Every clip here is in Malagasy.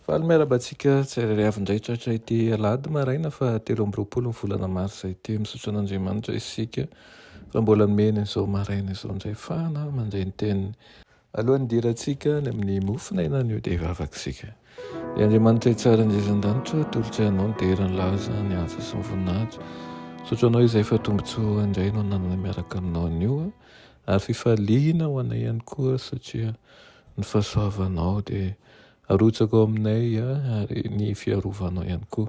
Faly miarabantsika tsirairay avy indray tratra ity alahady maraina fa 13 volana marsa ity misotro an'Andriamanitra isika fa mbola nomeny izao maraina izao indray fana mandray ny teniny. Alohan'ny dirantsika ny amin'ny mofinaina an'io dia vavakisika. I Andriamanitra tsara indrizan-danitra tolotra ianao ny derany laza ny asa sy ny voninahitra. Sotro anao izay fa tombontsoa indray no nanana miaraka aminao an'io ary fifaliana ho anay ihany koa satria ny fahasoavanao dia arotsaka ao aminay ary ny fiarovanao ihany koa.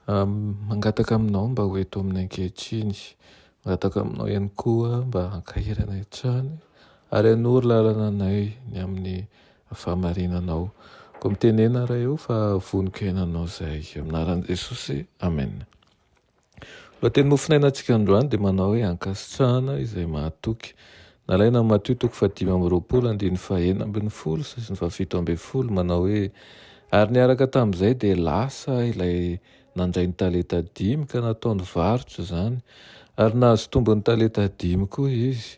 Mangataka aminao mba ho eto aminay ankehitriny, mangataka aminao ihany koa mba hankahirana hatrany ary hanoro lalana anay ny amin'ny fahamarinanao. Koa mitenena raha eo fa vonika iainanao izay aminaran'i Jesosy. Amen. Lohateny mofinainantsika androany dia manao hoe ankasitrahana izay mahatoky. Nalaina Matio 5:20-21 sy 17 manao hoe ary niaraka tamin'izay dia lasa ilay nandray ny talenta 5 ka nataony varotra izany ary nahazo tombony talenta 5 koa izy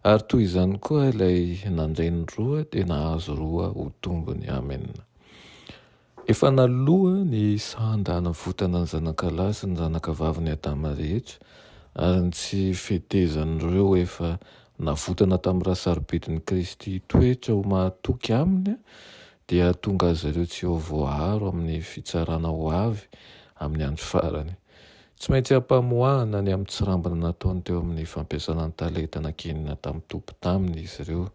ary toy izany koa ilay nandray ny 2 dia nahazo 2 ho tombony. Amen. Efa naloa ny sanda navotana ny zanakalahy sy ny zanakavavy ny Adama rehetra ary ny tsy fitezan'ireo efa navotana tamin'ny rahasarobidin'i Kristy toetra ho mahatoky aminy dia tonga azy ireo tsy ho voaharo amin'ny fitsarana ho avy amin'ny andro farany. Tsy maintsy hampamoahana ny amin'ny tsirambina nataony teo amin'ny fampiasana ny talenta nakenina tamin'ny tompo taminy izy ireo.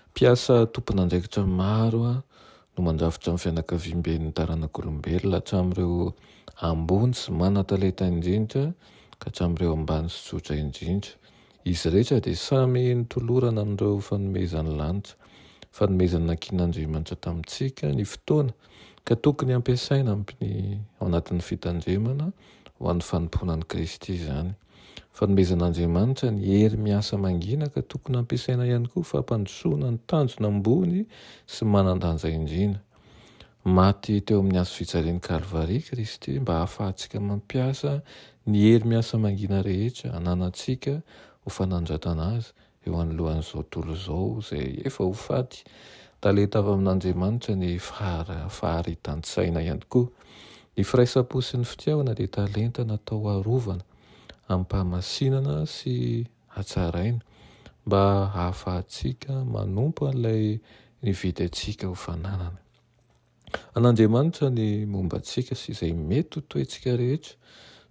Mpiasa tompon'andraikitra maro no mandrafitra amin'ny fianakaviam-ben'ny taranak'olombelona hatramin'ireo ambony sy manan-talenta indrindra ka hatramin'ireo ambany sy tsotra indrindra. Izy rehetra dia samy nitolorana amin'ireo fanomezany lanitra, fanomezany nankin'Andriamanitra tamintsika ny fotoana ka tokony ampiasaina ao anatin'ny fitandremana ho an'ny fanomponan'i Kristy izany. Fanomezan'Andriamanitra ny hery miasa mangina ka tokony ampiasaina ihany koa fampandrosoana ny tanjona ambony sy manan-danja indrina. Maty teo amin'ny hazo fijalian'i Kalvaria Kristy mba hahafahantsika mampiasa ny hery miasa mangina rehetra hananantsika ho fanandratana azy eo anolohan'izao tontolo izao izay efa ho faty. Talenta avy amin'Andriamanitra ny faharitan-tsaina ihany koa. Ny firaisapo sy ny fitiavana dia talenta natao harovana, hampamasinana sy hatsaraina mba hahafahantsika manompo an'ilay nividy antsika ho fananana. An'Andriamanitra ny momba antsika sy izay mety ho toetsika rehetra.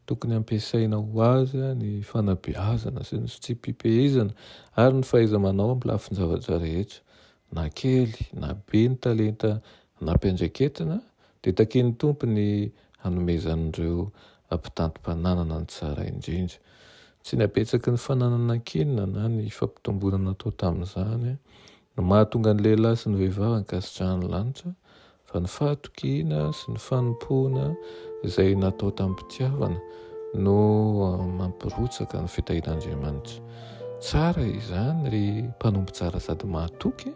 Tokony ampiasaina ho azy ny fanabeazana sy ny tsy pipehizana ary ny fahaiza-manao amin'ny lafiny zavatra rehetra. Na kely na be ny talenta nampiandraiketina dia taken'ny tompony hanomezan'ireo ampitantom-pananana ny tsara indrindra. Tsy ny apetsaky ny fananana ankenina na ny fampitomboana natao tamin'izany no mahatonga ny lehilahy sy ny vehivavy ankasitrahan'ny lanitra fa ny fahatokiana sy ny fanompoana izay natao tamin'ny mpitiavana no mampirotsaka ny fitahin'Andriamanitra. Tsara izany ry mpanompo tsara sady mahatoky.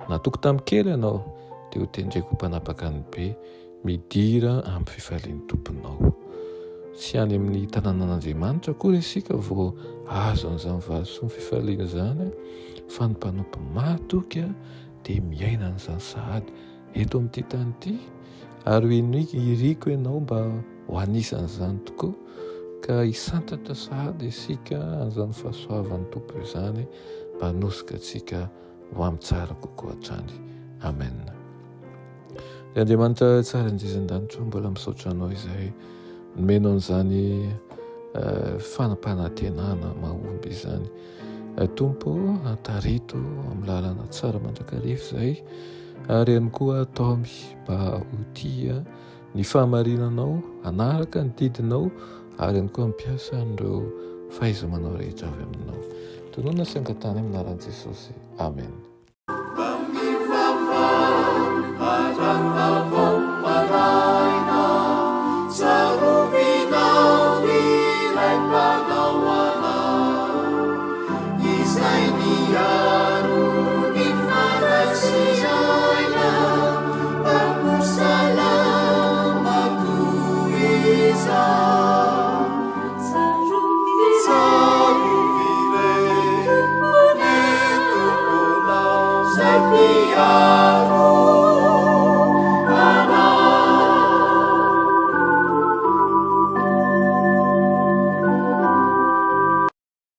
Nahatoky tamin'ny kely ianao dia ho tendreko mpanapaka ny be, midira amin'ny fifalian'ny tomponao. Tsy any amin'ny tanànan'Andriamanitra koa isika vao azo an'izany valosoa ny fifaliana izany fa ny mpanompo mahatoky dia miaina an'izany sahady eto amin'ity tany ity ary iriko ianao mba ho anisan'izany tokoa ka hisantatra sahady isika an'izany fahasoavan'ny tompo izany mba hanosika antsika ho amin'ny tsara kokoa hatrany. Amen. Ny Andriamanitra tsara indrizan-danitra mbola misaotra anao izay nomenao an'izany fanampanantenana mahomby izany. Tompo antarito amin'ny lalana tsara mandrakariva izay ary ihany koa ataomy mba ho tia ny fahamarinanao, hanaraka ny didinao ary ihany koa mampiasa an'ireo fahaiza-manao rehetra avy aminao. Tonoana sy angatany amin'ny anaran'i Jesosy. Amen. Salama tu isa miaro